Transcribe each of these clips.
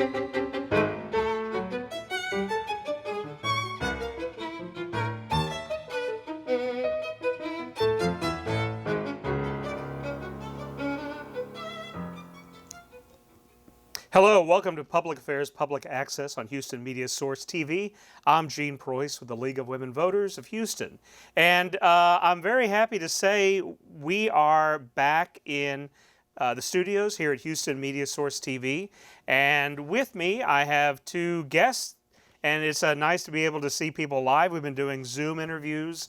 Hello, welcome to Public Affairs Public Access on Houston Media Source TV. I'm Gene Preuss with the League of Women Voters of Houston. And I'm very happy to say we are back in the studios here at Houston Media Source TV. And with me, I have two guests, and it's nice to be able to see people live. We've been doing Zoom interviews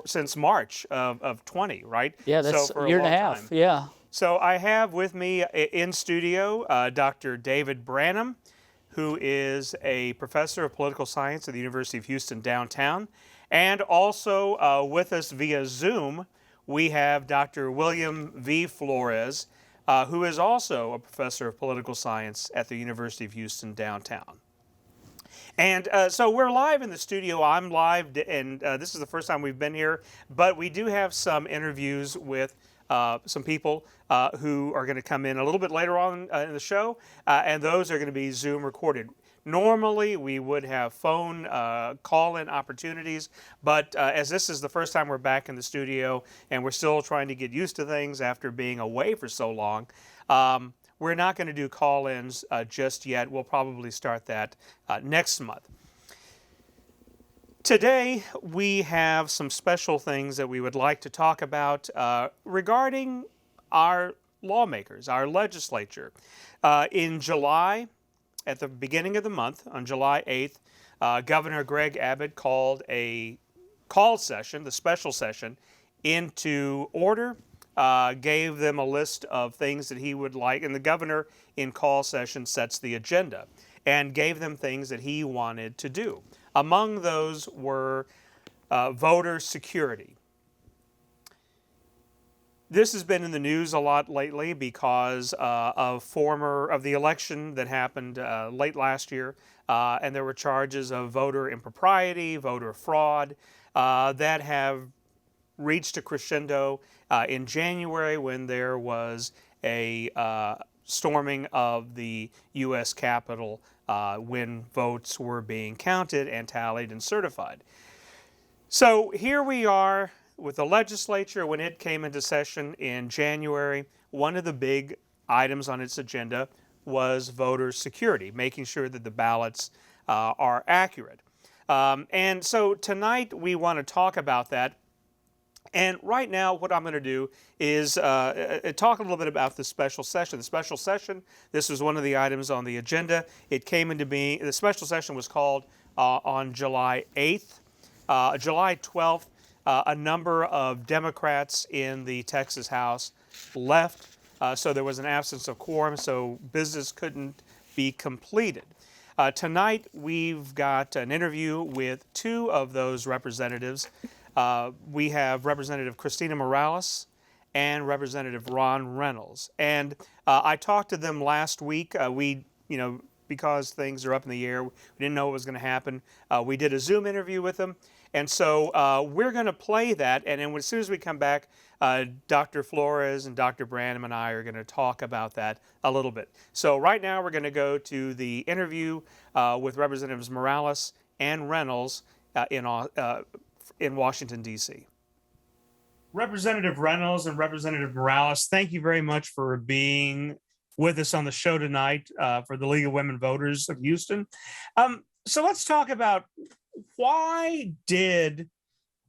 since March of 20, right? Yeah, that's so a year and a half, yeah. So I have with me in studio Dr. David Branham, who is a professor of political science at the University of Houston downtown. And also with us via Zoom, we have Dr. William V. Flores, who is also a professor of political science at the University of Houston downtown. And so we're live in the studio. I'm live, and this is the first time we've been here, but we do have some interviews with some people who are going to come in a little bit later on in the show, and those are going to be Zoom recorded. Normally, we would have phone call-in opportunities, but as this is the first time we're back in the studio and we're still trying to get used to things after being away for so long, we're not going to do call-ins just yet. We'll probably start that next month. Today, we have some special things that we would like to talk about regarding our lawmakers, our legislature. In July, at the beginning of the month, on July 8th, Governor Greg Abbott called a call session, the special session, into order, gave them a list of things that he would like, and the governor in call session sets the agenda, and gave them things that he wanted to do. Among those were voter security. This has been in the news a lot lately because of the election that happened late last year, and there were charges of voter impropriety, voter fraud that have reached a crescendo in January when there was a storming of the U.S. Capitol when votes were being counted and tallied and certified. So here we are with the legislature when it came into session in January. One of the big items on its agenda was voter security, making sure that the ballots are accurate. And so tonight we want to talk about that. And right now, what I'm going to do is talk a little bit about the special session. The special session, this was one of the items on the agenda. It came into being, the special session was called on July 8th. July 12th, a number of Democrats in the Texas House left, so there was an absence of quorum, so business couldn't be completed. Tonight, we've got an interview with two of those representatives. We have Representative Christina Morales and Representative Ron Reynolds. And I talked to them last week. Because things are up in the air, we didn't know what was going to happen. We did a Zoom interview with them. And so we're going to play that. And then as soon as we come back, Dr. Flores and Dr. Branham and I are going to talk about that a little bit. So right now we're going to go to the interview with Representatives Morales and Reynolds in Washington, D.C. Representative Reynolds and Representative Morales, thank you very much for being with us on the show tonight for the League of Women Voters of Houston. So let's talk about why did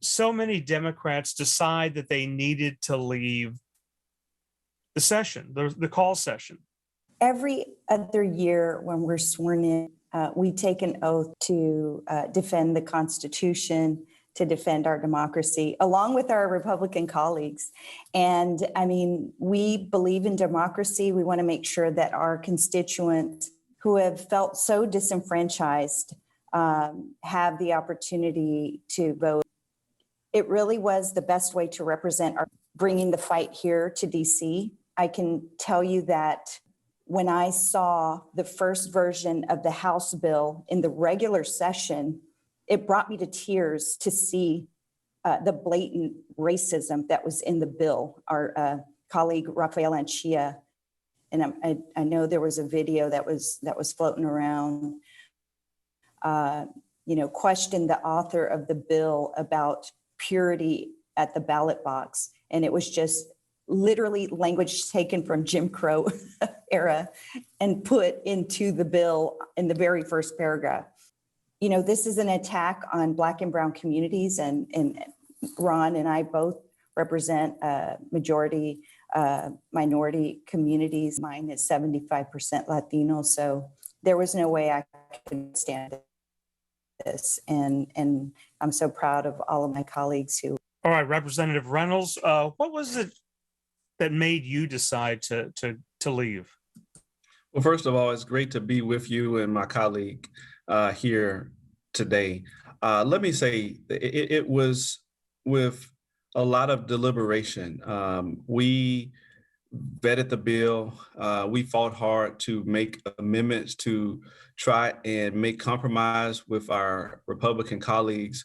so many Democrats decide that they needed to leave the session, the call session? Every other year when we're sworn in, we take an oath to defend the Constitution, to defend our democracy, along with our Republican colleagues. And I mean, we believe in democracy. We want to make sure that our constituents who have felt so disenfranchised have the opportunity to vote. It really was the best way to represent bringing the fight here to DC. I can tell you that when I saw the first version of the House bill in the regular session, it brought me to tears to see the blatant racism that was in the bill. Our colleague Rafael Anchia I know there was a video that was floating around, questioned the author of the bill about purity at the ballot box. And it was just literally language taken from Jim Crow era and put into the bill in the very first paragraph. This is an attack on Black and Brown communities, and Ron and I both represent majority minority communities. Mine is 75% Latino, so there was no way I could stand this. And I'm so proud of all of my colleagues who. All right, Representative Reynolds, what was it that made you decide to leave? Well, first of all, it's great to be with you and my colleague here today. Let me say it was with a lot of deliberation. We vetted the bill. We fought hard to make amendments to try and make compromise with our Republican colleagues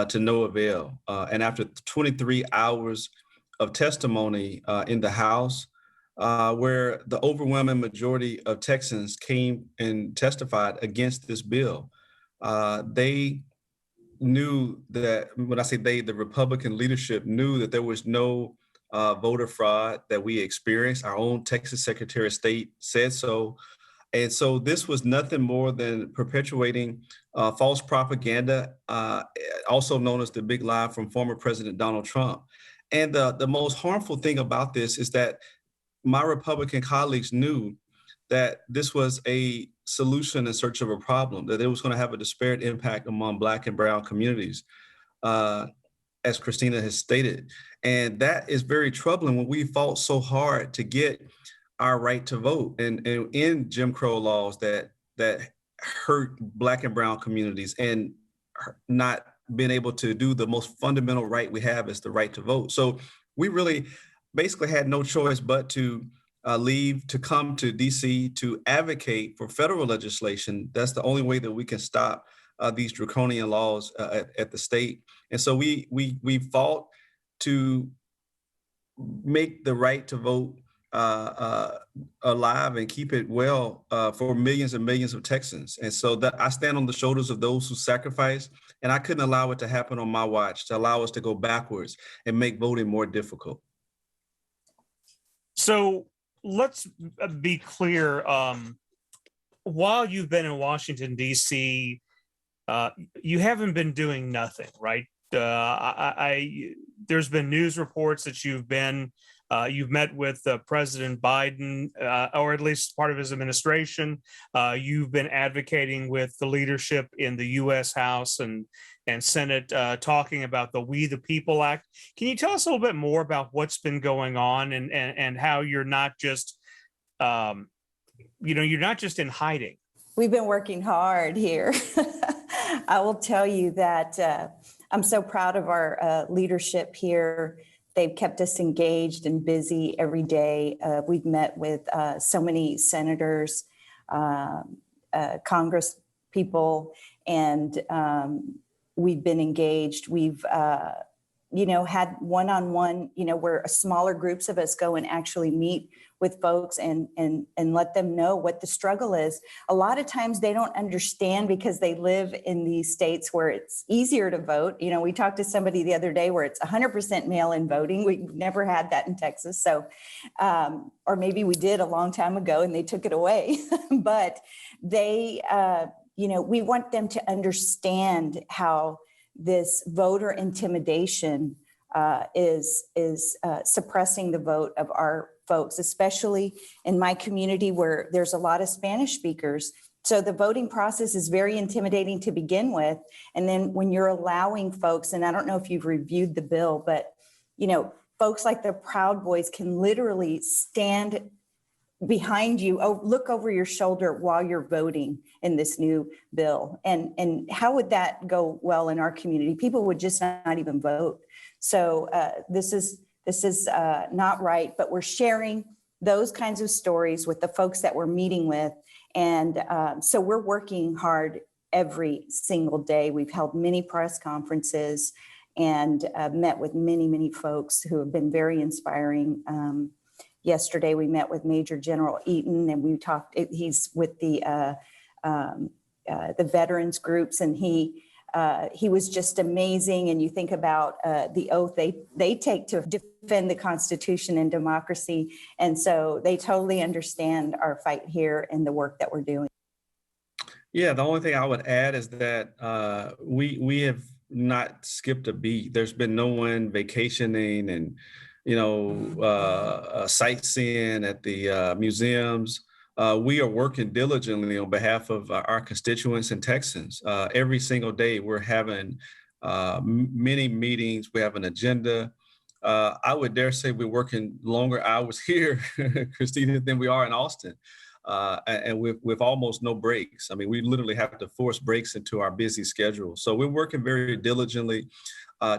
to no avail. And after 23 hours of testimony in the House, where the overwhelming majority of Texans came and testified against this bill, they knew that, when I say they, the Republican leadership knew that there was no voter fraud that we experienced. Our own Texas Secretary of State said so. And so this was nothing more than perpetuating false propaganda, also known as the big lie from former President Donald Trump. And the most harmful thing about this is that my Republican colleagues knew that this was a solution in search of a problem, that it was going to have a disparate impact among Black and Brown communities, as Christina has stated. And that is very troubling when we fought so hard to get our right to vote and in Jim Crow laws that hurt Black and Brown communities, and not being able to do the most fundamental right we have is the right to vote. So we really basically had no choice but to leave, to come to DC to advocate for federal legislation. That's the only way that we can stop these draconian laws at the state. And so we fought to make the right to vote alive and keep it well for millions and millions of Texans. And so that I stand on the shoulders of those who sacrificed, and I couldn't allow it to happen on my watch, to allow us to go backwards and make voting more difficult. So let's be clear. While you've been in Washington, D.C., you haven't been doing nothing, right? There's been news reports that you've met with President Biden, or at least part of his administration. You've been advocating with the leadership in the U.S. House and Senate, talking about the We the People Act. Can you tell us a little bit more about what's been going on and how you're not just, you're not just in hiding? We've been working hard here. I will tell you that I'm so proud of our leadership here. They've kept us engaged and busy every day. We've met with so many senators, Congress people, and we've been engaged. We've, had one-on-one, where smaller groups of us go and actually meet with folks and let them know what the struggle is. A lot of times they don't understand because they live in these states where it's easier to vote. We talked to somebody the other day where it's 100% mail-in voting. We've never had that in Texas. So, or maybe we did a long time ago and they took it away. But they, we want them to understand how this voter intimidation is suppressing the vote of our folks, especially in my community where there's a lot of Spanish speakers. So the voting process is very intimidating to begin with. And then when you're allowing folks, and I don't know if you've reviewed the bill, but, folks like the Proud Boys can literally stand behind you, look over your shoulder while you're voting in this new bill. And how would that go well in our community? People would just not even vote. So this is not right, but we're sharing those kinds of stories with the folks that we're meeting with. And so we're working hard every single day. We've held many press conferences and met with many, many folks who have been very inspiring. Yesterday, we met with Major General Eaton, and we talked. He's with the veterans groups, and he was just amazing. And you think about the oath they take to defend the Constitution and democracy, and so they totally understand our fight here and the work that we're doing. Yeah, the only thing I would add is that we have not skipped a beat. There's been no one vacationing and sightseeing at the museums. We are working diligently on behalf of our constituents and Texans. Every single day, we're having many meetings. We have an agenda. I would dare say we're working longer hours here, Christina, than we are in Austin. And with almost no breaks. I mean, we literally have to force breaks into our busy schedule. So we're working very diligently,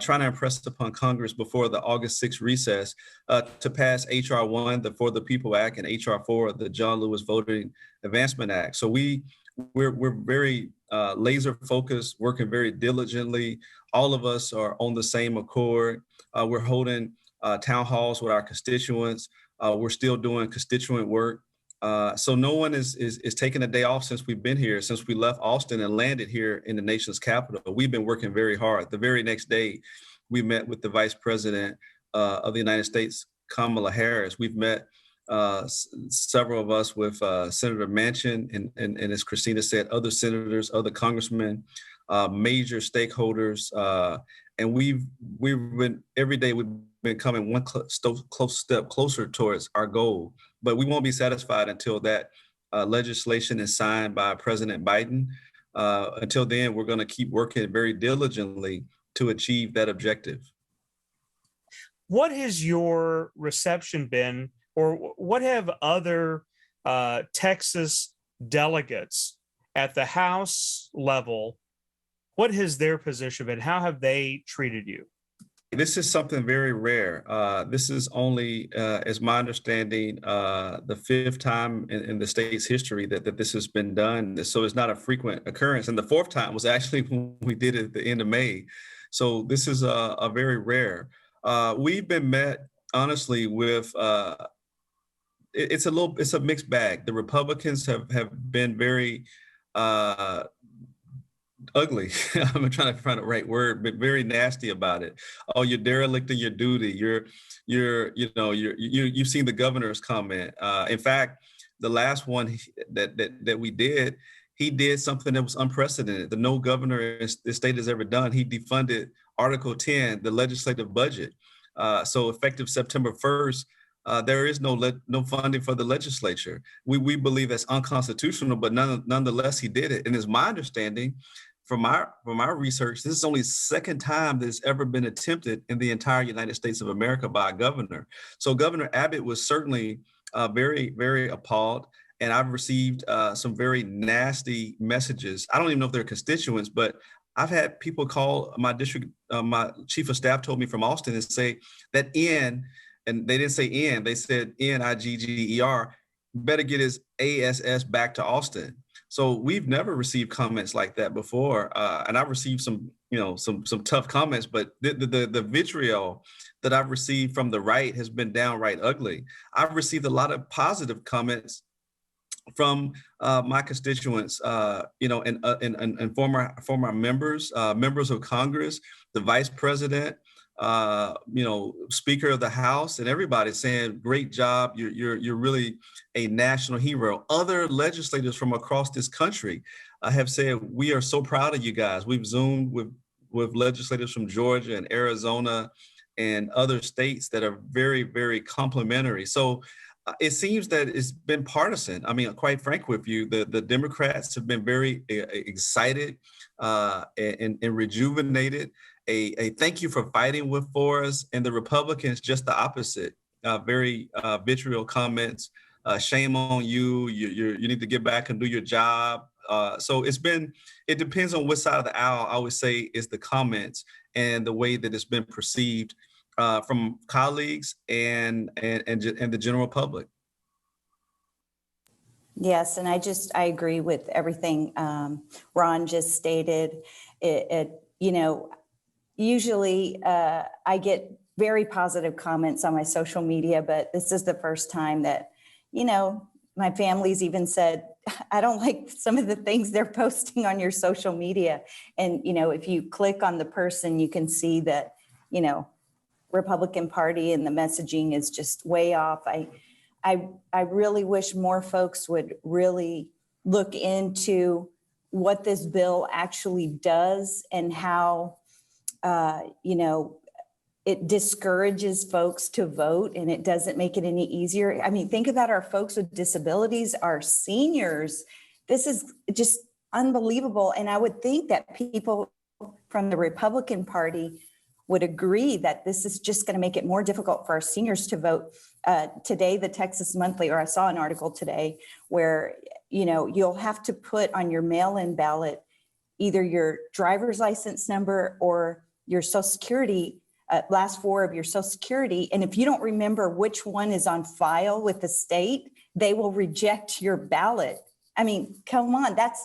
trying to impress upon Congress before the August 6th recess to pass H.R. 1, the For the People Act, and H.R. 4, the John Lewis Voting Advancement Act. So we're very laser focused, working very diligently. All of us are on the same accord. We're holding town halls with our constituents. We're still doing constituent work. So no one is taking a day off since we've been here, since we left Austin and landed here in the nation's capital. We've been working very hard. The very next day, we met with the Vice President of the United States, Kamala Harris. We've met several of us with Senator Manchin and as Christina said, other senators, other congressmen, major stakeholders, and we've been every day we've been coming one close step closer towards our goal. But we won't be satisfied until that legislation is signed by President Biden. Until then, we're going to keep working very diligently to achieve that objective. What has your reception been, or what have other Texas delegates at the House level, what has their position been? How have they treated you? This is something very rare. This is only, as my understanding, the fifth time in the state's history that this has been done. So it's not a frequent occurrence. And the fourth time was actually when we did it at the end of May. So this is a very rare. We've been met, honestly, with it's a mixed bag. The Republicans have been very ugly. I'm trying to find the right word, but very nasty about it. Oh, you're derelict in your duty. You've seen the governor's comment. In fact, the last one that we did, he did something that was unprecedented. The no governor in the state has ever done. He defunded Article 10, the legislative budget. So effective September 1st, there is no funding for the legislature. We believe that's unconstitutional, but nonetheless, he did it. And it's my understanding from our research, this is only the second time that it's ever been attempted in the entire United States of America by a governor. So Governor Abbott was certainly very, very appalled. And I've received some very nasty messages. I don't even know if they're constituents, but I've had people call my district, my chief of staff told me from Austin and say that and they didn't say N, they said Nigger, better get his ASS back to Austin. So we've never received comments like that before. And I've received some tough comments, but the vitriol that I've received from the right has been downright ugly. I've received a lot of positive comments from my constituents, and former members of Congress, the vice president, Speaker of the House, and everybody saying, "Great job! You're really a national hero." Other legislators from across this country have said, "We are so proud of you guys." We've Zoomed with legislators from Georgia and Arizona and other states that are very, very complimentary. So it seems that it's been partisan. I mean, quite frank with you, the Democrats have been very excited and rejuvenated. A thank you for fighting for us, and the Republicans just the opposite. Very vitriol comments. Shame on you. You need to get back and do your job. So it depends on which side of the aisle, I would say, is the comments and the way that it's been perceived from colleagues and the general public. Yes, and I agree with everything Ron just stated. Usually I get very positive comments on my social media, but this is the first time that, you know, my family's even said, I don't like some of the things they're posting on your social media. And, you know, if you click on the person, you can see that, you know, Republican Party and the messaging is just way off. I really wish more folks would really look into what this bill actually does and how, you know, it discourages folks to vote and it doesn't make it any easier. I mean, think about our folks with disabilities, our seniors. This is just unbelievable. And I would think that people from the Republican Party would agree that this is just going to make it more difficult for our seniors to vote. Today, the Texas Monthly, or I saw an article today where, you know, you'll have to put on your mail-in ballot either your driver's license number or your Social Security, last four of your Social Security. And if you don't remember which one is on file with the state, they will reject your ballot. I mean, come on, that's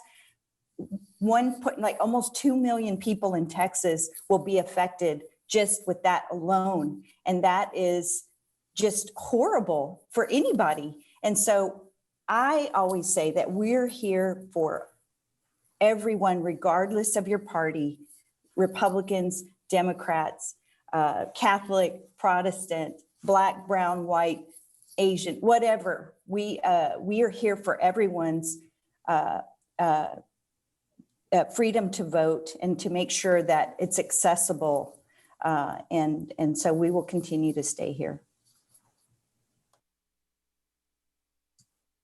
like almost 2 million people in Texas will be affected just with that alone. And that is just horrible for anybody. And so I always say that we're here for everyone, regardless of your party, Republicans, Democrats, Catholic, Protestant, Black, brown, white, Asian, whatever. We are here for everyone's freedom to vote and to make sure that it's accessible. And so we will continue to stay here.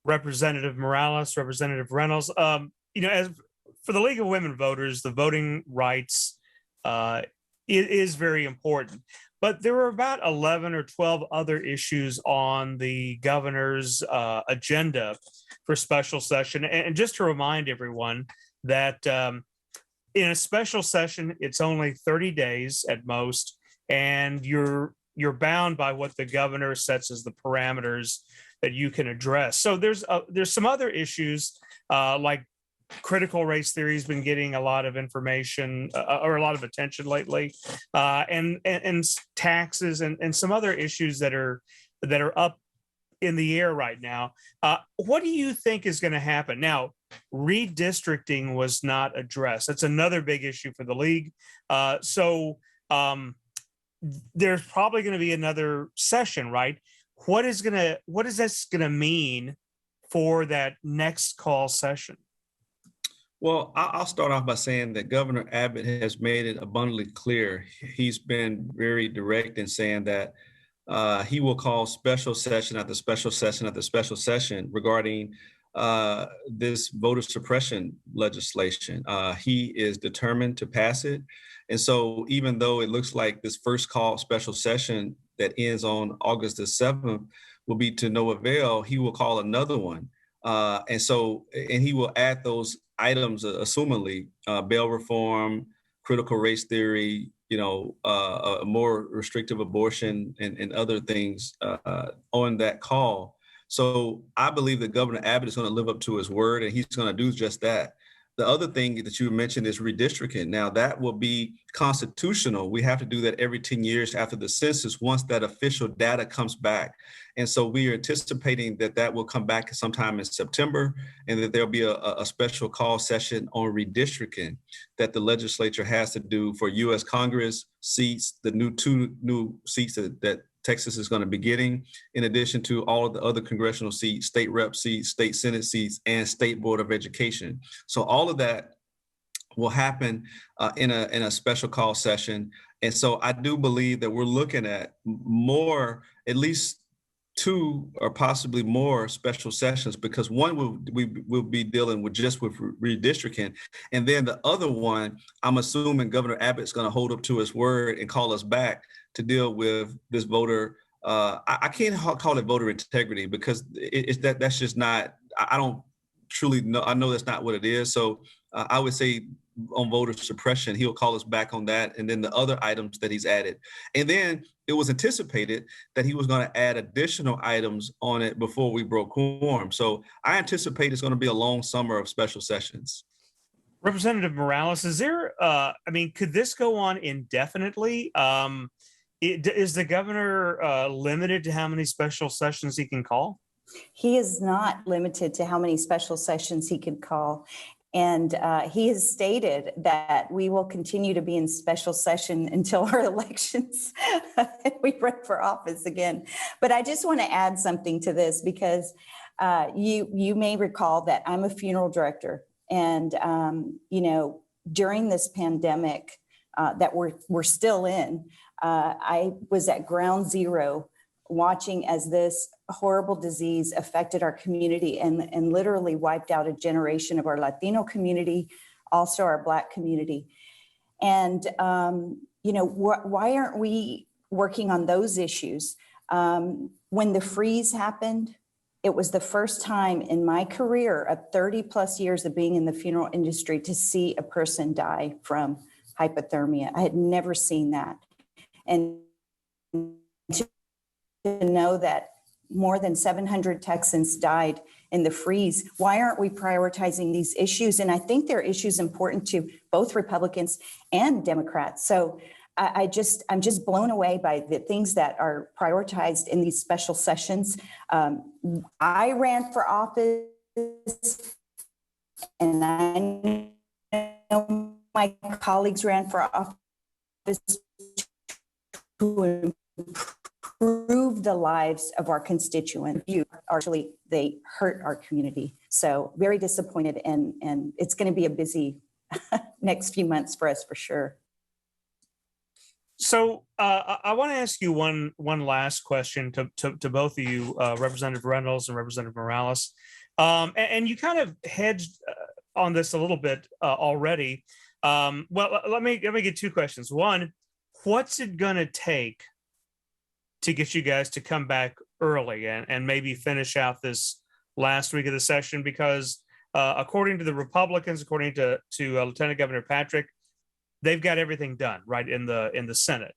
Representative Morales, Representative Reynolds, you know, as for the League of Women Voters, the voting rights is very important. But there were about 11 or 12 other issues on the governor's agenda for special session. And just to remind everyone that in a special session, it's only 30 days at most, and you're bound by what the governor sets as the parameters that you can address. So there's some other issues like critical race theory has been getting a lot of information or a lot of attention lately, and taxes and some other issues that are up in the air right now. What do you think is going to happen? Now, redistricting was not addressed. That's another big issue for the league. So there's probably going to be another session, right? What is this going to mean for that next call session? Well, I'll start off by saying that Governor Abbott has made it abundantly clear. He's been very direct in saying that he will call special session after special session after special session regarding this voter suppression legislation. He is determined to pass it. And so even though it looks like this first call special session that ends on August the 7th will be to no avail, he will call another one. And he will add those items, assumingly, bail reform, critical race theory, you know, a more restrictive abortion and other things on that call. So I believe that Governor Abbott is going to live up to his word, and he's going to do just that. The other thing that you mentioned is redistricting. Now, that will be constitutional. We have to do that every 10 years after the census, once that official data comes back. And so we are anticipating that will come back sometime in September, and that there'll be a special call session on redistricting that the legislature has to do for U.S. Congress seats, the two new seats that Texas is going to be getting, in addition to all of the other congressional seats, state rep seats, state Senate seats, and state board of education. So all of that will happen in a special call session. And so I do believe that we're looking at more, at least 2 or possibly more special sessions, because one will be dealing with just with redistricting. And then the other one, I'm assuming Governor Abbott's going to hold up to his word and call us back to deal with this voter. I can't call it voter integrity, because that's just not, I don't truly know. I know that's not what it is. So I would say on voter suppression, he'll call us back on that. And then the other items that he's added. And then it was anticipated that he was going to add additional items on it before we broke quorum. So I anticipate it's going to be a long summer of special sessions. Representative Morales, is there, could this go on indefinitely? Is the governor limited to how many special sessions he can call? He is not limited to how many special sessions he could call. And he has stated that we will continue to be in special session until our elections, we run for office again. But I just want to add something to this because you may recall that I'm a funeral director. And, during this pandemic that we're still in, I was at ground zero watching as this horrible disease affected our community and literally wiped out a generation of our Latino community, also our Black community. And, why aren't we working on those issues? When the freeze happened, it was the first time in my career of 30 plus years of being in the funeral industry to see a person die from hypothermia. I had never seen that. And to know that more than 700 Texans died in the freeze. Why aren't we prioritizing these issues? And I think they're issues important to both Republicans and Democrats. So I'm just blown away by the things that are prioritized in these special sessions. I ran for office, and I know my colleagues ran for office to improve the lives of our constituents. Actually, they hurt our community. So very disappointed, and it's going to be a busy next few months for us for sure. So I want to ask you one last question to both of you, Representative Reynolds and Representative Morales, and you kind of hedged on this a little bit already. Well, let me get two questions. One, what's it going to take to get you guys to come back early and maybe finish out this last week of the session? Because according to the Republicans, according to Lieutenant Governor Patrick, they've got everything done right in the Senate.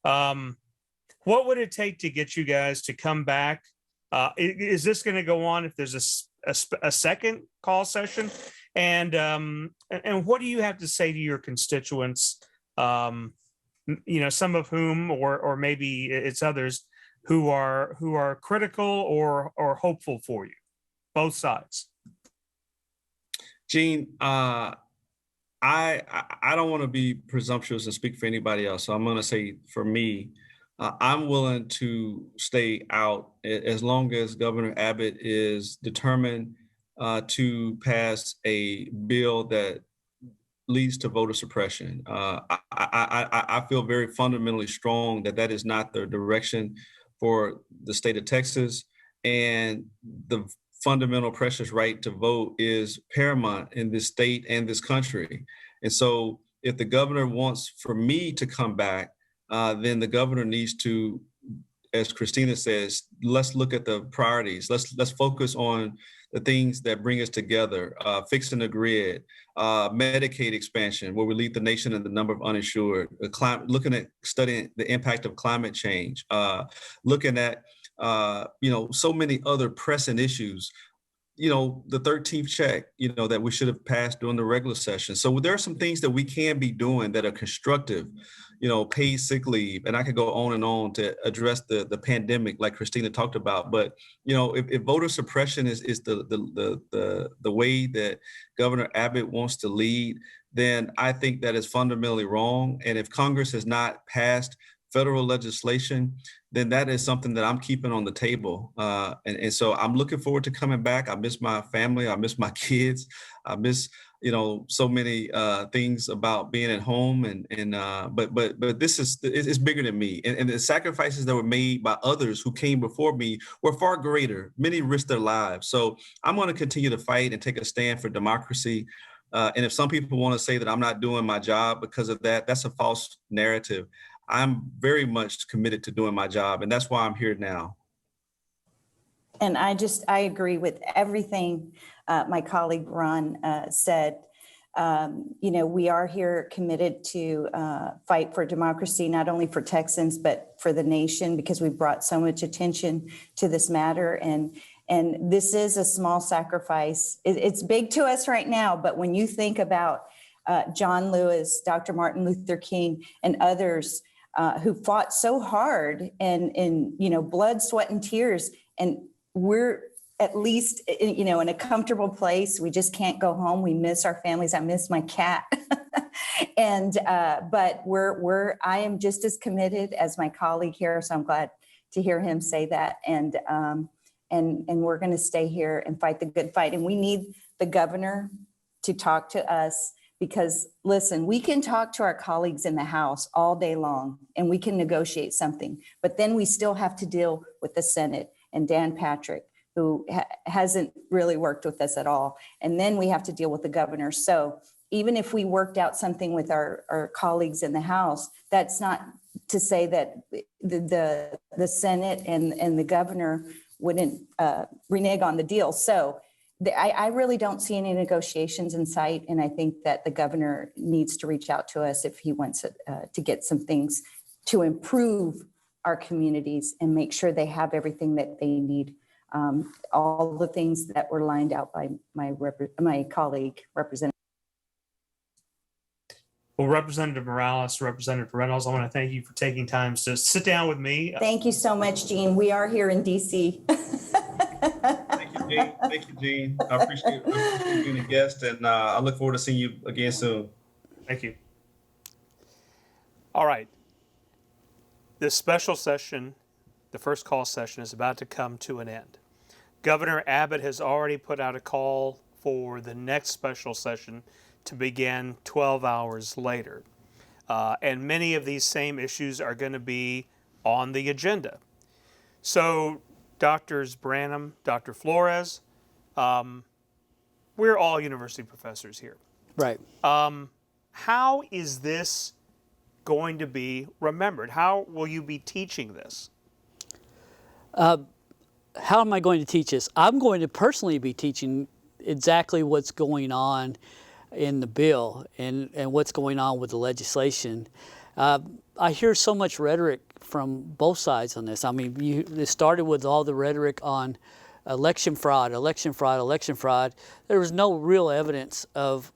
What would it take to get you guys to come back? Is this going to go on if there's a second call session? And what do you have to say to your constituents? Some of whom, or maybe it's others who are critical or hopeful for you, both sides. Gene, I don't want to be presumptuous and speak for anybody else. So I'm going to say for me, I'm willing to stay out as long as Governor Abbott is determined to pass a bill that leads to voter suppression. I feel very fundamentally strong that is not the direction for the state of Texas, and the fundamental precious right to vote is paramount in this state and this country. And so if the governor wants for me to come back, then the governor needs to, as Christina says, let's look at the priorities. Let's focus on the things that bring us together, fixing the grid, Medicaid expansion, where we lead the nation in the number of uninsured, looking at studying the impact of climate change, looking at so many other pressing issues, the 13th check, that we should have passed during the regular session. So there are some things that we can be doing that are constructive, paid sick leave, and I could go on and on to address the pandemic like Christina talked about. But, if voter suppression is the way that Governor Abbott wants to lead, then I think that is fundamentally wrong. And if Congress has not passed federal legislation, then that is something that I'm keeping on the table. And so I'm looking forward to coming back. I miss my family. I miss my kids. I miss, so many things about being at home. But this is bigger than me. And the sacrifices that were made by others who came before me were far greater. Many risked their lives. So I'm going to continue to fight and take a stand for democracy. And if some people want to say that I'm not doing my job because of that, that's a false narrative. I'm very much committed to doing my job, and that's why I'm here now. And I agree with everything my colleague Ron said. We are here committed to fight for democracy, not only for Texans, but for the nation, because we've brought so much attention to this matter. And this is a small sacrifice. It's big to us right now, but when you think about John Lewis, Dr. Martin Luther King, and others who fought so hard and blood, sweat, and tears. And we're at least, in a comfortable place. We just can't go home. We miss our families. I miss my cat. But I am just as committed as my colleague here. So I'm glad to hear him say that. And we're going to stay here and fight the good fight. And we need the governor to talk to us, because listen, we can talk to our colleagues in the House all day long and we can negotiate something, but then we still have to deal with the Senate and Dan Patrick, who hasn't really worked with us at all. And then we have to deal with the governor. So even if we worked out something with our colleagues in the House, that's not to say that the Senate and the governor wouldn't renege on the deal. So I really don't see any negotiations in sight. And I think that the governor needs to reach out to us if he wants to get some things to improve our communities and make sure they have everything that they need. All the things that were lined out by my colleague, Representative. Well, Representative Morales, Representative Reynolds, I want to thank you for taking time to sit down with me. Thank you so much, Gene. We are here in DC. Thank you, Gene. Thank you, Gene. I appreciate you being a guest, and I look forward to seeing you again soon. Thank you. All right. This special session, the first call session, is about to come to an end. Governor Abbott has already put out a call for the next special session to begin 12 hours later. And many of these same issues are going to be on the agenda. So Drs. Branham, Dr. Flores, we're all university professors here. Right. How is this going to be remembered? How will you be teaching this? How am I going to teach this? I'm going to personally be teaching exactly what's going on in the bill and what's going on with the legislation. I hear so much rhetoric from both sides on this. I mean, it started with all the rhetoric on election fraud, election fraud, election fraud. There was no real evidence of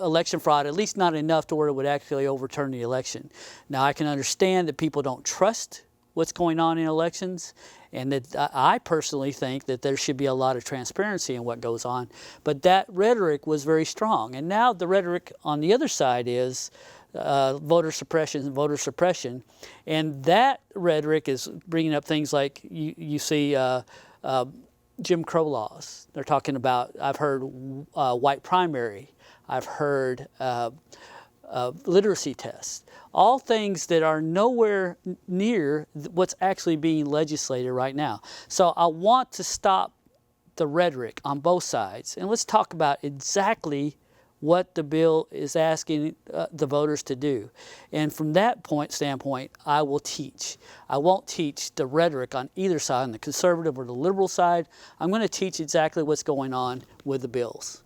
election fraud, at least not enough to where it would actually overturn the election. Now, I can understand that people don't trust what's going on in elections, and that I personally think that there should be a lot of transparency in what goes on. But that rhetoric was very strong. And now the rhetoric on the other side is voter suppression. And that rhetoric is bringing up things like you see Jim Crow laws. They're talking about, I've heard white primary. I've heard literacy tests. All things that are nowhere near what's actually being legislated right now. So I want to stop the rhetoric on both sides, and let's talk about exactly what the bill is asking the voters to do. And from that standpoint, I will teach. I won't teach the rhetoric on either side, on the conservative or the liberal side. I'm going to teach exactly what's going on with the bills.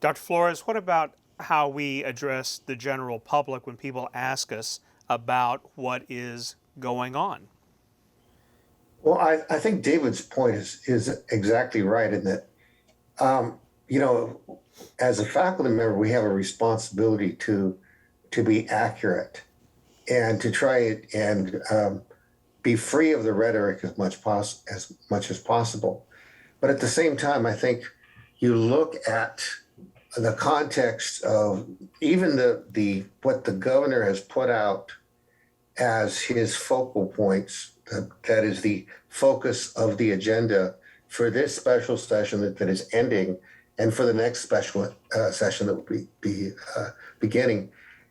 Dr. Flores, what about how we address the general public when people ask us about what is going on? Well, I think David's point is exactly right in that, as a faculty member, we have a responsibility to be accurate and to try and be free of the rhetoric as much as possible. But at the same time, I think you look at the context of even what the governor has put out as his focal points, that is the focus of the agenda for this special session that is ending, and for the next special session that will be beginning.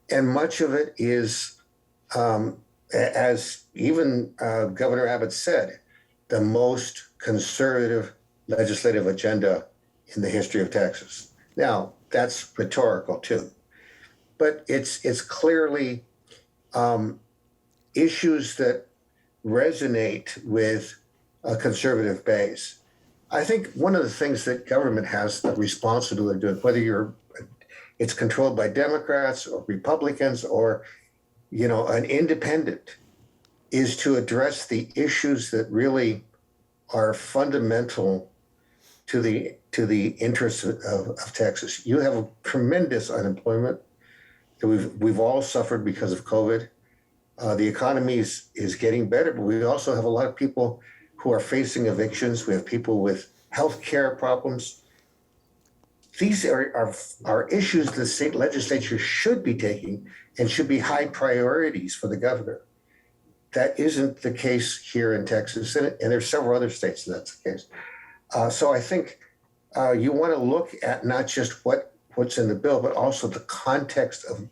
And much of it is, as even Governor Abbott said, the most conservative legislative agenda in the history of Texas. Now, that's rhetorical too, but it's clearly issues that resonate with a conservative base. I think one of the things that government has the responsibility to do, whether it's controlled by Democrats or Republicans or, an independent, is to address the issues that really are fundamental to the interests of Texas. You have a tremendous unemployment that we've all suffered because of COVID. The economy is getting better, but we also have a lot of people who are facing evictions. We have people with health care problems. These are issues the state legislature should be taking and should be high priorities for the governor. That isn't the case here in Texas, and there's several other states that's the case. So I think you want to look at not just what's in the bill, but also the context of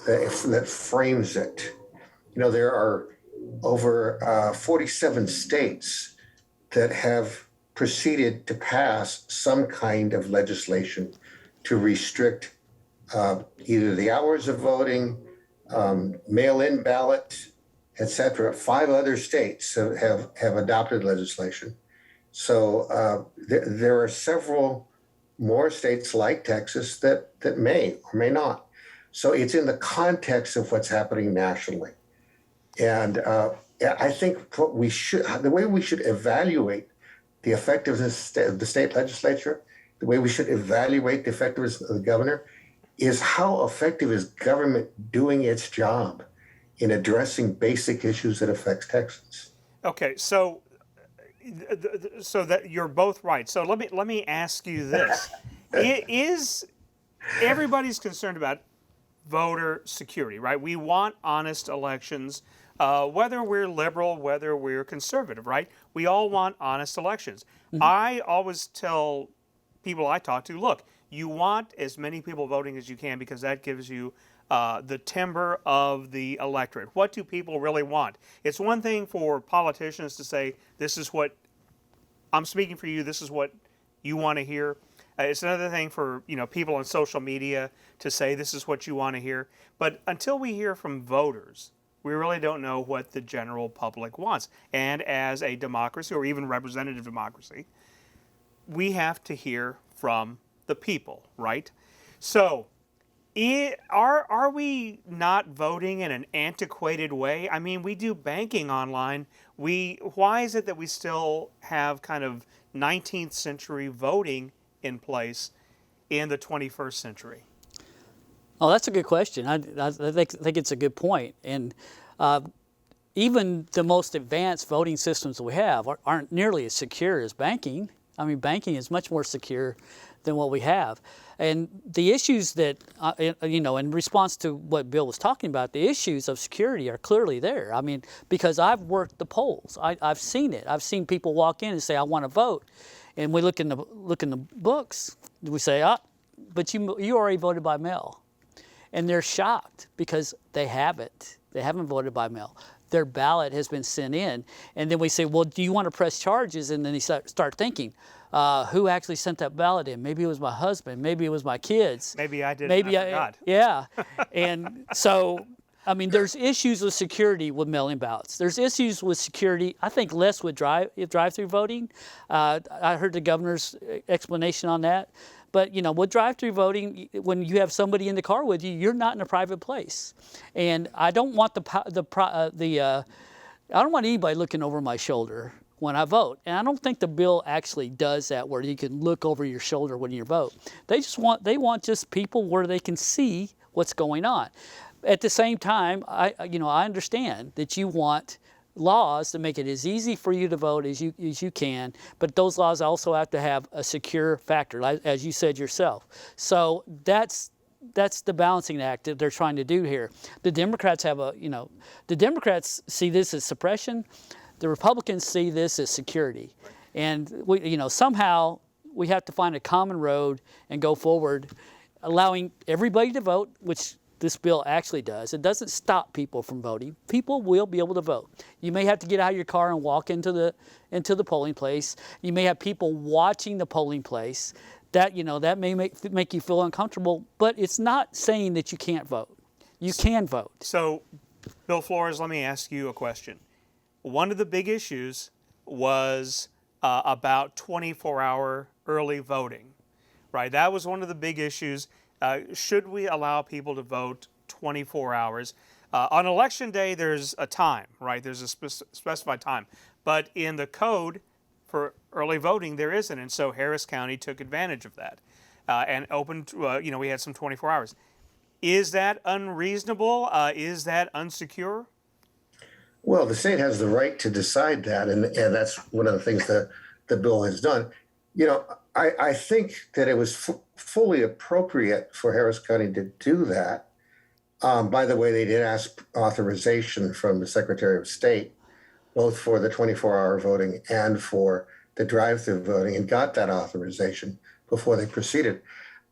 that frames it. You know, there are over 47 states that have proceeded to pass some kind of legislation to restrict either the hours of voting, mail-in ballot, etc. 5 other states have adopted legislation. So there are several more states like Texas that may or may not. So it's in the context of what's happening nationally. And I think the way we should evaluate the effectiveness of the state legislature, the way we should evaluate the effectiveness of the governor, is how effective is government doing its job in addressing basic issues that affect Texans. Okay, so that you're both right. So let me ask you this: is everybody's concerned about voter security, right? We want honest elections, whether we're liberal, whether we're conservative, right? We all want honest elections. Mm-hmm. I always tell people I talk to, look, you want as many people voting as you can because that gives you the timbre of the electorate. What do people really want? It's one thing for politicians to say, this is what, I'm speaking for you, this is what you want to hear. It's another thing for people on social media to say this is what you want to hear. But until we hear from voters, we really don't know what the general public wants. And as a democracy, or even representative democracy, we have to hear from the people, right? So are we not voting in an antiquated way? I mean, we do banking online. Why is it that we still have kind of 19th century voting in place in the 21st century? Oh, that's a good question. I think it's a good point. And even the most advanced voting systems we have aren't nearly as secure as banking. I mean, banking is much more secure than what we have. And the issues that, in response to what Bill was talking about, the issues of security are clearly there. I mean, because I've worked the polls. I've seen it. I've seen people walk in and say, I want to vote. And we look in the books. We say, but you already voted by mail. And they're shocked because they haven't. They haven't voted by mail. Their ballot has been sent in. And then we say, well, do you want to press charges? And then they start thinking, who actually sent that ballot in? Maybe it was my husband. Maybe it was my kids. Maybe I did. Maybe I forgot. Yeah. And so, I mean, there's issues with security with mail-in ballots. There's issues with security, I think, less with drive-through voting. I heard the governor's explanation on that. But with drive-through voting, when you have somebody in the car with you, you're not in a private place, and I don't want I don't want anybody looking over my shoulder when I vote, and I don't think the bill actually does that, where you can look over your shoulder when you vote. They want just people where they can see what's going on. At the same time, I understand that you want laws to make it as easy for you to vote as you can, but those laws also have to have a secure factor, as you said yourself. So that's the balancing act that they're trying to do here. The Democrats the Democrats see this as suppression. The Republicans see this as security, and somehow we have to find a common road and go forward, allowing everybody to vote, which this bill actually does. It doesn't stop people from voting. People will be able to vote. You may have to get out of your car and walk into the polling place. You may have people watching the polling place. That may make you feel uncomfortable, but it's not saying that you can't vote. You can vote. So, Bill Flores, let me ask you a question. One of the big issues was about 24-hour early voting, right? That was one of the big issues. Should we allow people to vote 24 hours? On election day, there's a time, right? There's a specified time. But in the code for early voting, there isn't. And so Harris County took advantage of that and opened, we had some 24 hours. Is that unreasonable? Is that unsecure? Well, the state has the right to decide that, and that's one of the things that the bill has done. You know, I think that it was fully appropriate for Harris County to do that. By the way, they did ask authorization from the Secretary of State, both for the 24-hour voting and for the drive-through voting, and got that authorization before they proceeded.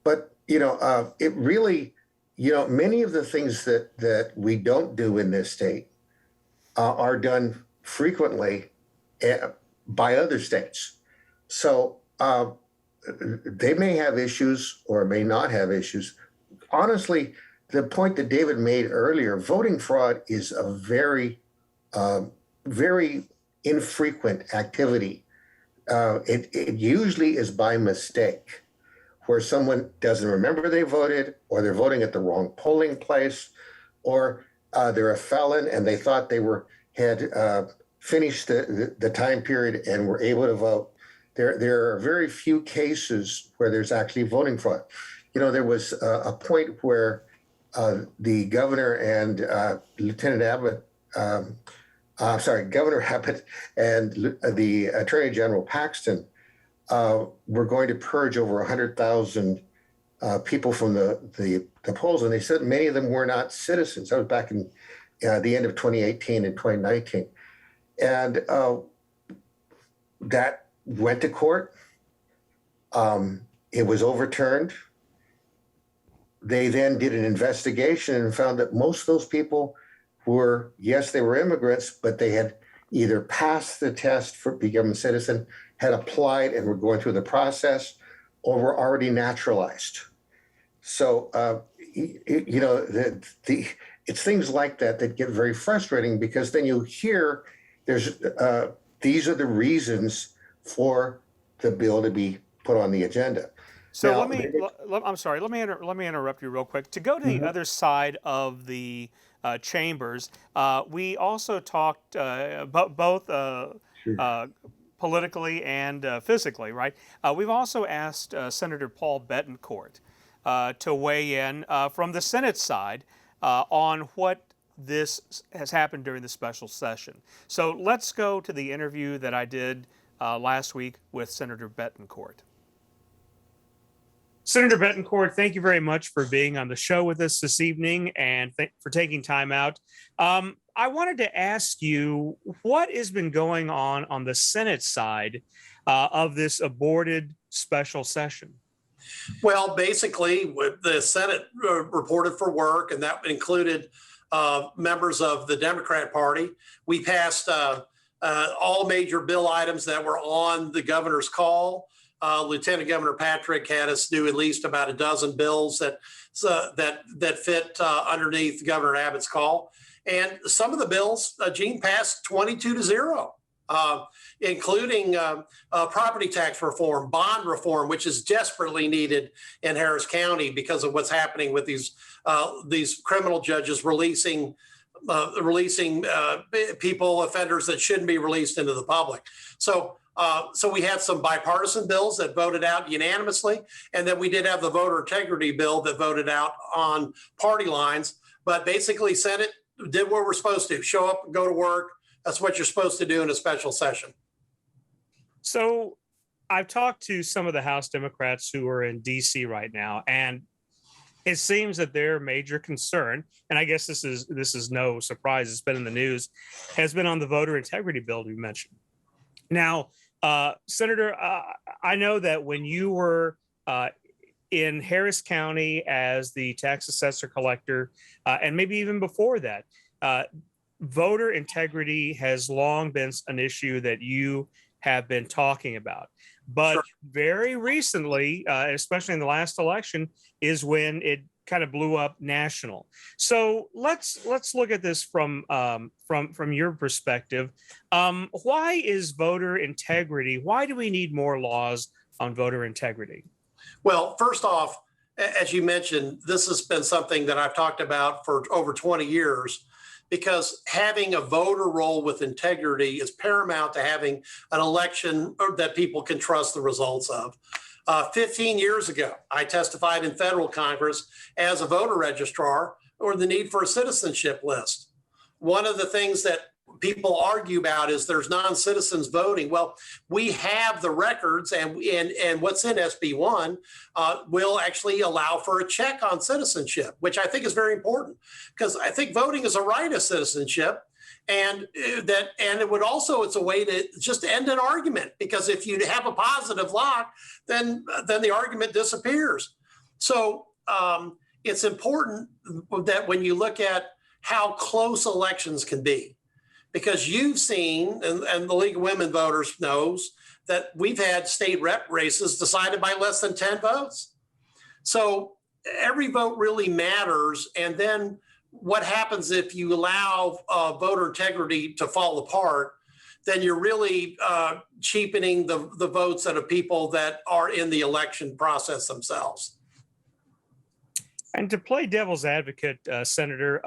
But, you know, it really, you know, many of the things that we don't do in this state are done frequently by other states. So they may have issues or may not have issues. Honestly, the point that David made earlier, voting fraud is a very, very infrequent activity. It usually is by mistake, where someone doesn't remember they voted, or they're voting at the wrong polling place, or they're a felon and they thought they had finished the time period and were able to vote. There are very few cases where there's actually voting fraud. You know, there was a point where the governor and Governor Abbott and the Attorney General Paxton were going to purge over 100,000 people from the polls, and they said many of them were not citizens. That was back in the end of 2018 and 2019. And that went to court. It was overturned. They then did an investigation and found that most of those people were, yes, they were immigrants, but they had either passed the test for becoming a citizen, had applied and were going through the process, or were already naturalized. So, you know, it's things like that that get very frustrating, because then you hear these are the reasons for the bill to be put on the agenda. So now, I'm sorry. Let me interrupt you real quick. To go to the other side of the chambers, we also talked both politically and physically, right? We've also asked Senator Paul Bettancourt to weigh in from the Senate side on what this has happened during the special session. So let's go to the interview that I did last week with Senator Bettancourt. Senator Bettancourt, thank you very much for being on the show with us this evening and for taking time out. I wanted to ask you what has been going on the Senate side of this aborted special session. Well, basically, the Senate reported for work, and that included members of the Democrat Party. We passed all major bill items that were on the governor's call. Lieutenant Governor Patrick had us do at least about a dozen bills that fit underneath Governor Abbott's call. And some of the bills, Gene, passed 22-0, including property tax reform, bond reform, which is desperately needed in Harris County because of what's happening with these criminal judges releasing people, offenders that shouldn't be released into the public. So we had some bipartisan bills that voted out unanimously, and then we did have the voter integrity bill that voted out on party lines. But basically, Senate did what we're supposed to: show up and go to work. That's what you're supposed to do in a special session. So I've talked to some of the House Democrats who are in D.C. right now, and it seems that their major concern, and I guess this is no surprise, it's been in the news, has been on the voter integrity bill you mentioned. Now, Senator, I know that when you were in Harris County as the tax assessor collector, and maybe even before that, voter integrity has long been an issue that you have been talking about. But sure, very recently, especially in the last election, is when it kind of blew up national. So let's look at this from your perspective. Why is voter integrity? Why do we need more laws on voter integrity? Well, first off, as you mentioned, this has been something that I've talked about for over 20 years, because having a voter roll with integrity is paramount to having an election that people can trust the results of. 15 years ago, I testified in federal Congress as a voter registrar on the need for a citizenship list. One of the things that people argue about is there's non-citizens voting. Well, we have the records, and what's in SB1 will actually allow for a check on citizenship, which I think is very important, because I think voting is a right of citizenship. And it would also, it's a way to just end an argument, because if you have a positive lock, then the argument disappears. So it's important that when you look at how close elections can be, because you've seen, and the League of Women Voters knows, that we've had state rep races decided by less than 10 votes. So every vote really matters. And then what happens if you allow voter integrity to fall apart, then you're really cheapening the votes of people that are in the election process themselves. And to play devil's advocate, Senator,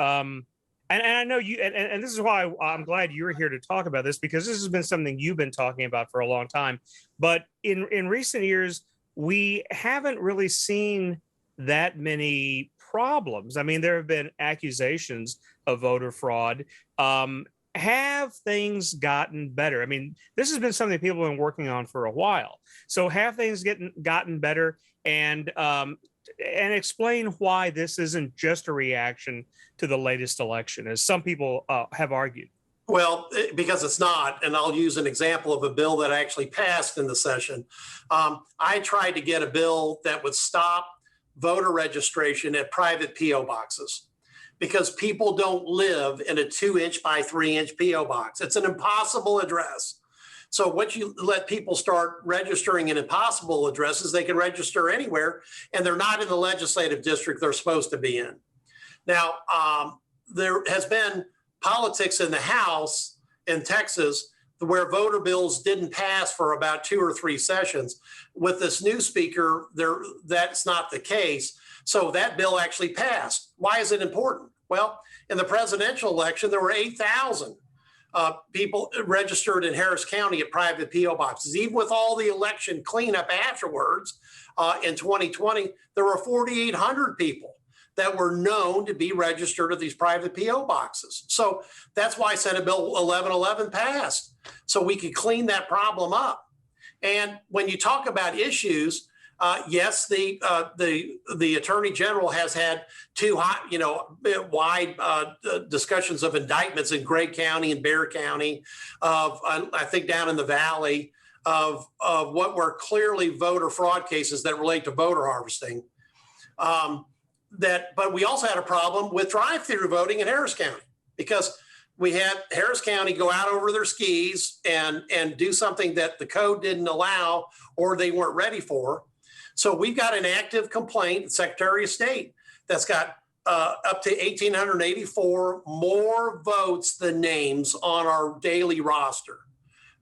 and I know you, and this is why I'm glad you're here to talk about this, because this has been something you've been talking about for a long time. But in recent years, we haven't really seen that many problems. I mean, there have been accusations of voter fraud. Have things gotten better? I mean, this has been something people have been working on for a while. So have things gotten better? And explain why this isn't just a reaction to the latest election, as some people have argued. Well, because it's not, and I'll use an example of a bill that actually passed in the session. I tried to get a bill that would stop voter registration at private P.O. boxes, because people don't live in a 2-inch by 3-inch P.O. box. It's an impossible address. So once you let people start registering in impossible addresses, they can register anywhere, and they're not in the legislative district they're supposed to be in. Now, there has been politics in the House in Texas where voter bills didn't pass for about 2 or 3 sessions. With this new speaker, that's not the case. So that bill actually passed. Why is it important? Well, in the presidential election, there were 8,000 people registered in Harris County at private P.O. boxes. Even with all the election cleanup afterwards, in 2020, there were 4,800 people that were known to be registered at these private P.O. boxes. So that's why Senate Bill 1111 passed, so we could clean that problem up. And when you talk about issues, yes, the Attorney General has had wide discussions of indictments in Gray County and Bexar County, I think down in the Valley, of what were clearly voter fraud cases that relate to voter harvesting. But we also had a problem with drive-through voting in Harris County, because we had Harris County go out over their skis and do something that the code didn't allow or they weren't ready for. So we've got an active complaint, Secretary of State, that's got up to 1,884 more votes than names on our daily roster.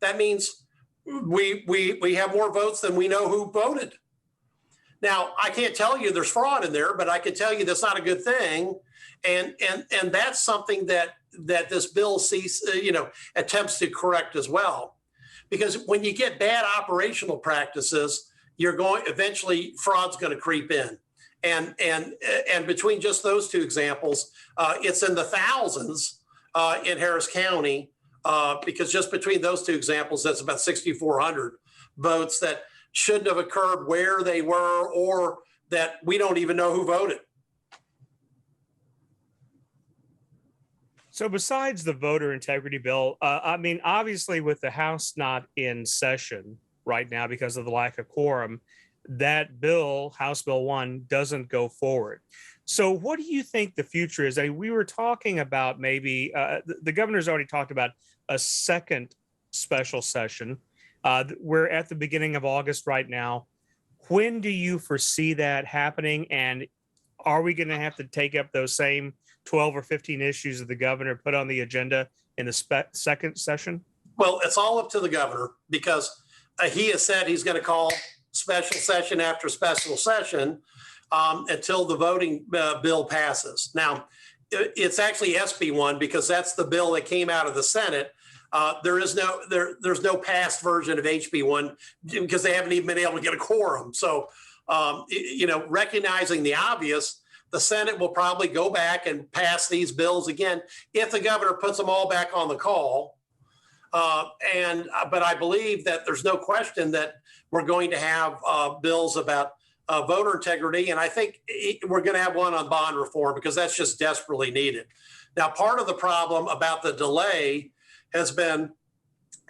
That means we have more votes than we know who voted. Now, I can't tell you there's fraud in there, but I can tell you that's not a good thing. And that's something that this bill attempts to correct as well. Because when you get bad operational practices, eventually fraud's going to creep in. And between just those two examples, it's in the thousands in Harris County, because just between those two examples, that's about 6,400 votes that shouldn't have occurred where they were, or that we don't even know who voted. So besides the voter integrity bill, I mean, obviously with the House not in session right now because of the lack of quorum, that bill, House Bill 1, doesn't go forward. So what do you think the future is? I mean, we were talking about maybe, the governor's already talked about a second special session. We're at the beginning of August right now. When do you foresee that happening? And are we going to have to take up those same 12 or 15 issues that the governor put on the agenda in the second session? Well, it's all up to the governor, because he has said he's going to call special session after special session until the voting bill passes. Now, it's actually SB1, because that's the bill that came out of the Senate. There's no passed version of HB1 because they haven't even been able to get a quorum. So, recognizing the obvious, the Senate will probably go back and pass these bills again if the governor puts them all back on the call. But I believe that there's no question that we're going to have bills about voter integrity. And I think we're going to have one on bond reform because that's just desperately needed. Now, part of the problem about the delay has been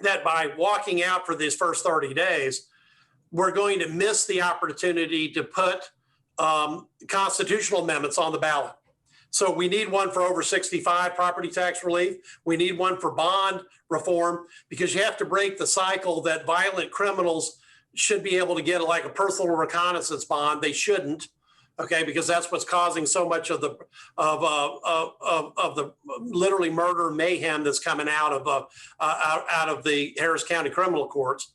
that by walking out for these first 30 days, we're going to miss the opportunity to put constitutional amendments on the ballot. So we need one for over 65 property tax relief. We need one for bond reform because you have to break the cycle that violent criminals should be able to get like a personal reconnaissance bond. They shouldn't, okay, because that's what's causing so much of the literally murder mayhem that's coming out of the Harris County criminal courts.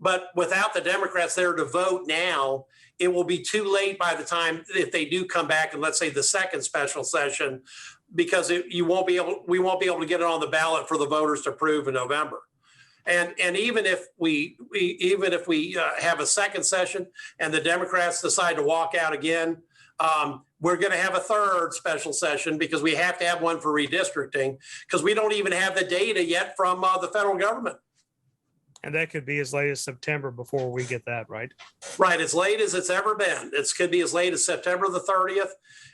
But without the Democrats there to vote now, it will be too late by the time if they do come back and let's say the second special session, because we won't be able to get it on the ballot for the voters to approve in November. And even if we have a second session and the Democrats decide to walk out again, we're going to have a third special session because we have to have one for redistricting because we don't even have the data yet from the federal government. And that could be as late as September before we get that, right? Right, as late as it's ever been. It could be as late as September the 30th.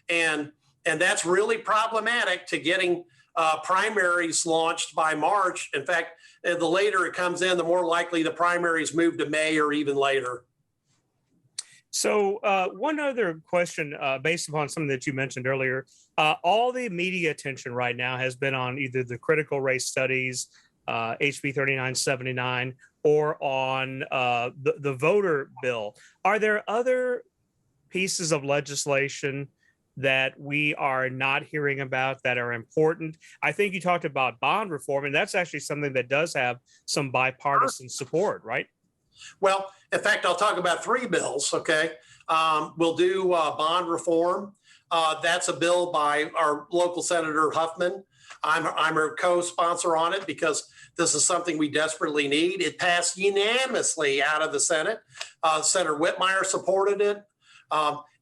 And that's really problematic to getting primaries launched by March. In fact, the later it comes in, the more likely the primaries move to May or even later. So one other question based upon something that you mentioned earlier, all the media attention right now has been on either the critical race studies, HB 3979, or on the voter bill. Are there other pieces of legislation that we are not hearing about that are important? I think you talked about bond reform, and that's actually something that does have some bipartisan support, right? Well, in fact, I'll talk about three bills, okay? We'll do bond reform. That's a bill by our local Senator Huffman. I'm her co-sponsor on it because this is something we desperately need. It passed unanimously out of the Senate. Senator Whitmire supported it.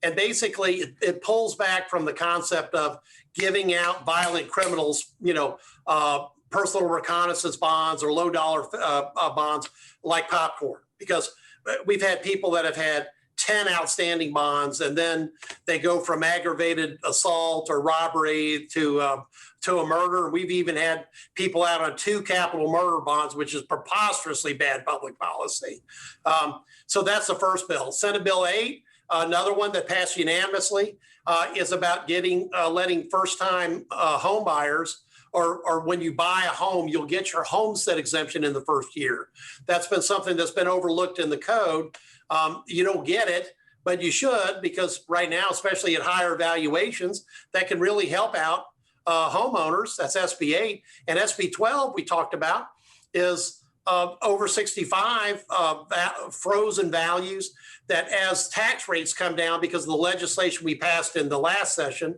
And basically, it pulls back from the concept of giving out violent criminals, personal reconnaissance bonds or low dollar bonds like popcorn, because we've had people that have had 10 outstanding bonds and then they go from aggravated assault or robbery to a murder. We've even had people out on 2 capital murder bonds, which is preposterously bad public policy. So that's the first bill. Senate Bill 8, another one that passed unanimously, is about letting first-time home buyers or when you buy a home, you'll get your homestead exemption in the first year. That's been something that's been overlooked in the code. You don't get it, but you should, because right now, especially at higher valuations, that can really help out homeowners. That's SB 8. And SB 12 we talked about is over 65 frozen values that as tax rates come down because of the legislation we passed in the last session,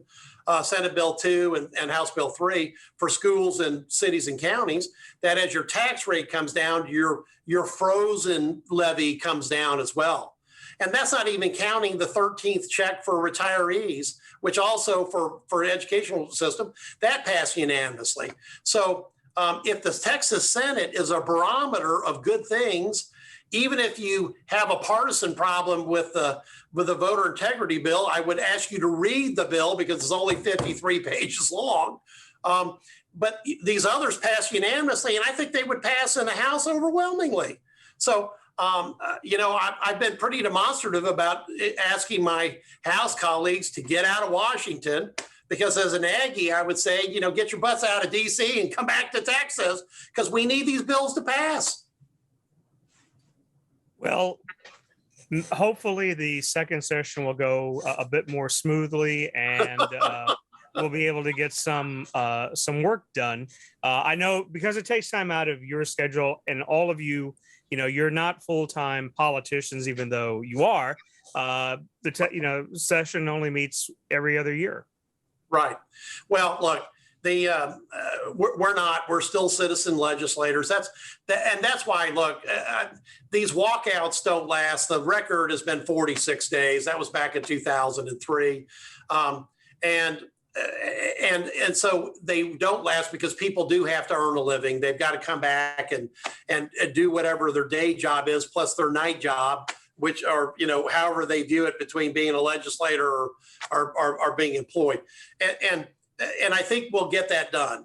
Senate Bill 2 and House Bill 3 for schools and cities and counties, that as your tax rate comes down, your frozen levy comes down as well. And that's not even counting the 13th check for retirees, which also for educational system, that passed unanimously. So if the Texas Senate is a barometer of good things, even if you have a partisan problem with the voter integrity bill, I would ask you to read the bill because it's only 53 pages long. But these others passed unanimously, and I think they would pass in the House overwhelmingly. So, I've been pretty demonstrative about asking my House colleagues to get out of Washington, because as an Aggie, I would say, get your butts out of D.C. and come back to Texas because we need these bills to pass. Well, hopefully the second session will go a bit more smoothly, and we'll be able to get some work done. I know because it takes time out of your schedule, and all of you, you're not full-time politicians, even though you are. The session only meets every other year. Right. Well, look, we're not. We're still citizen legislators. That's why. Look, these walkouts don't last. The record has been 46 days. That was back in 2003, and so they don't last because people do have to earn a living. They've got to come back and do whatever their day job is, plus their night job, which are, however they view it between being a legislator or being employed. And I think we'll get that done.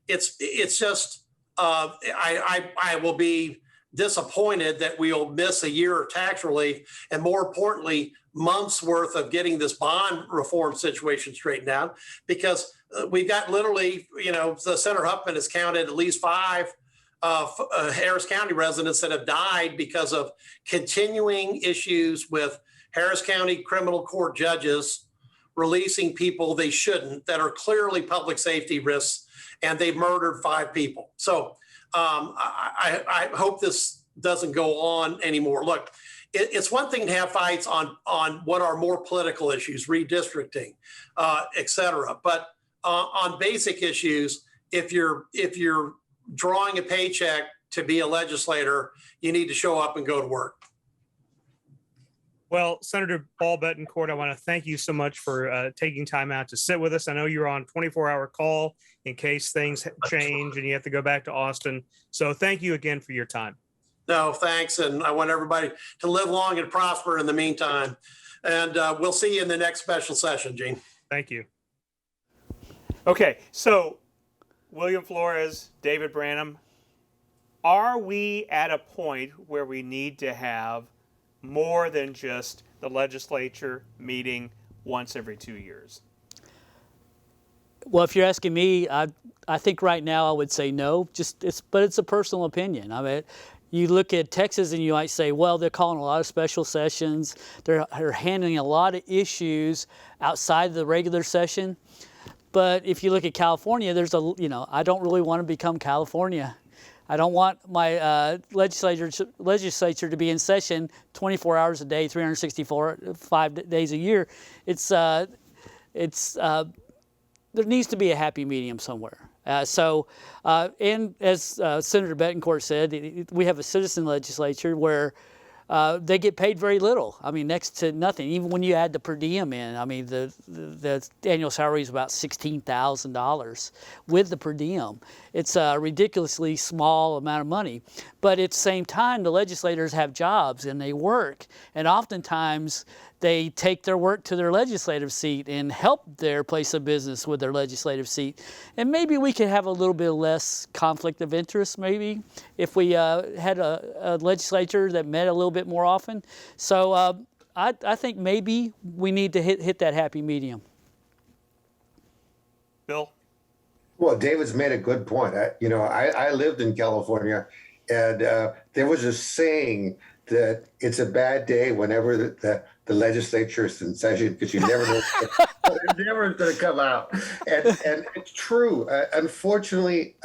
It's just, I will be disappointed that we'll miss a year of tax relief, and more importantly, months worth of getting this bond reform situation straightened out, because we've got literally, the Senator Huffman has counted at least 5 Harris County residents that have died because of continuing issues with Harris County criminal court judges releasing people they shouldn't, that are clearly public safety risks, and they've murdered 5 people. So I hope this doesn't go on anymore. Look, it's one thing to have fights on what are more political issues, redistricting, et cetera. But on basic issues, if you're drawing a paycheck to be a legislator, you need to show up and go to work. Well, Senator Paul Bettancourt, I want to thank you so much for taking time out to sit with us. I know you're on 24-hour call in case things change and you have to go back to Austin. So thank you again for your time. No, thanks. And I want everybody to live long and prosper in the meantime. And we'll see you in the next special session, Gene. Thank you. Okay, so William Flores, David Branham, are we at a point where we need to have more than just the legislature meeting once every 2 years? Well, if you're asking me, I think right now I would say no. But it's a personal opinion. I mean, you look at Texas and you might say, well, they're calling a lot of special sessions. They're handling a lot of issues outside the regular session. But if you look at California, I don't really want to become California. I don't want my legislature to be in session 24 hours a day, 365 days a year. There needs to be a happy medium somewhere. And as Senator Bettancourt said, we have a citizen legislature where they get paid very little. I mean, next to nothing. Even when you add the per diem in, I mean, the annual salary is about $16,000 with the per diem. It's a ridiculously small amount of money. But at the same time, the legislators have jobs and they work. And oftentimes, they take their work to their legislative seat and help their place of business with their legislative seat. And maybe we could have a little bit less conflict of interest, maybe, if we had a legislature that met a little bit more often. So I think maybe we need to hit that happy medium. Bill? Well, David's made a good point. I lived in California, and there was a saying that it's a bad day whenever the legislature is in session, because you never know it's never going to come out. And it's true. Unfortunately,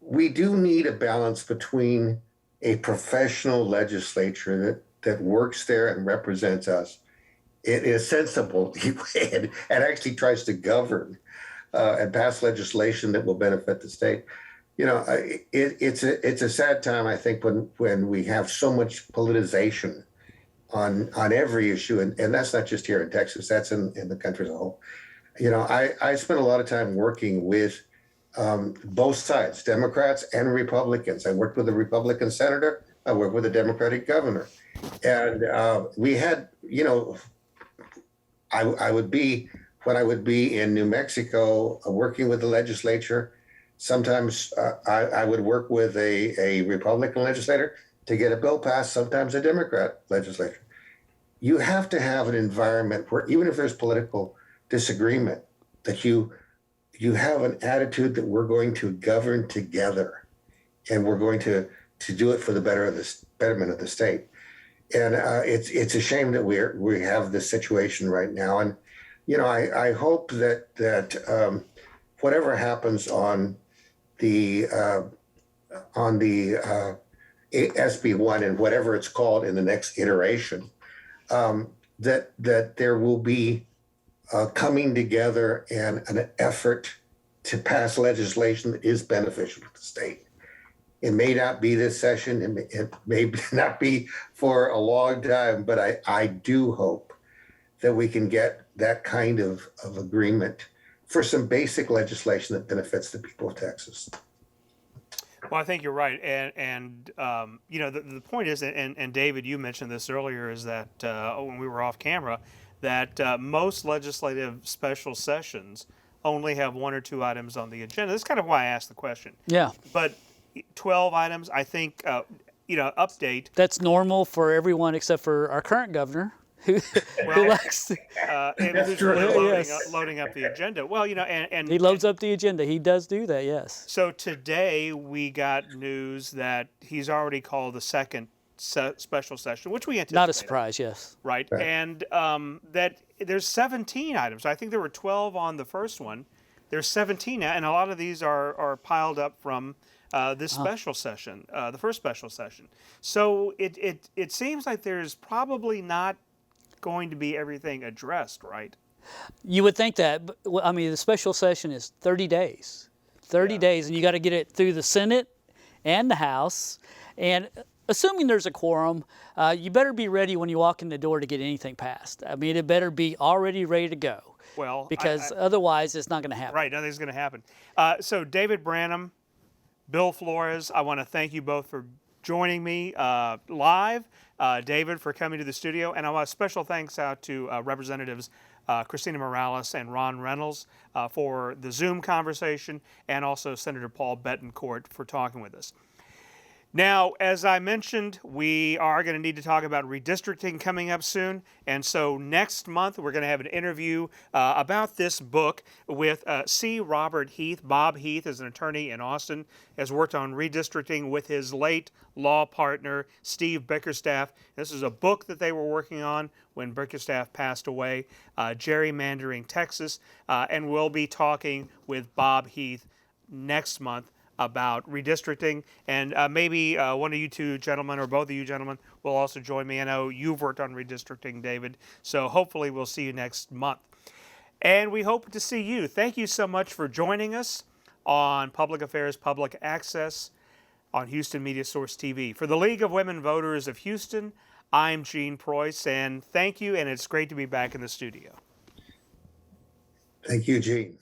we do need a balance between a professional legislature that works there and represents us in a sensible way and actually tries to govern and pass legislation that will benefit the state. It's a sad time, I think, when we have so much politicization on every issue, and that's not just here in Texas, that's in the country as a whole. I spent a lot of time working with both sides, Democrats and Republicans. I worked with a Republican senator, I worked with a Democratic governor. And we had, I would be, when I would be in New Mexico working with the legislature, sometimes I would work with a Republican legislator to get a bill passed, sometimes a Democrat legislature. You have to have an environment where, even if there's political disagreement, that you have an attitude that we're going to govern together and we're going to do it for the betterment of the state. And it's a shame that we have this situation right now. And, I hope that whatever happens on the SB1 and whatever it's called in the next iteration, that there will be coming together and an effort to pass legislation that is beneficial to the state. It may not be this session, it may not be for a long time, but I do hope that we can get that kind of agreement for some basic legislation that benefits the people of Texas. Well, I think you're right, and you know the point is, and David, you mentioned this earlier, is that when we were off camera, that most legislative special sessions only have 1 or 2 items on the agenda. That's kind of why I asked the question. Yeah. But 12 items, I think, update. That's normal for everyone except for our current governor, who likes to, Who's really loading up the agenda. Well, and he loads up the agenda. He does do that, yes. So today we got news that he's already called the second special session, which we anticipated. Not a surprise, yes. Right. And that there's 17 items. I think there were 12 on the first one. There's 17 now, and a lot of these are piled up from this special session, the first special session. So it seems like there's probably not going to be everything addressed, right? You would think that, but, I mean, the special session is 30 days. 30 days, and you got to get it through the Senate and the House. And assuming there's a quorum, you better be ready when you walk in the door to get anything passed. I mean, it better be already ready to go. Well, because otherwise it's not going to happen. Right, nothing's going to happen. So David Branham, Bill Flores, I want to thank you both for joining me live. David, for coming to the studio. And I want a special thanks out to Representatives Christina Morales and Ron Reynolds for the Zoom conversation, and also Senator Paul Bettancourt for talking with us. Now, as I mentioned, we are going to need to talk about redistricting coming up soon. And so next month, we're going to have an interview about this book with C. Robert Heath. Bob Heath is an attorney in Austin, has worked on redistricting with his late law partner, Steve Bickerstaff. This is a book that they were working on when Bickerstaff passed away, Gerrymandering Texas. And we'll be talking with Bob Heath next month about redistricting, and maybe one of you two gentlemen or both of you gentlemen will also join me. I know you've worked on redistricting, David, so hopefully we'll see you next month. And we hope to see you. Thank you so much for joining us on Public Affairs Public Access on Houston Media Source TV. For the League of Women Voters of Houston, I'm Gene Preuss, and thank you, and it's great to be back in the studio. Thank you, Gene.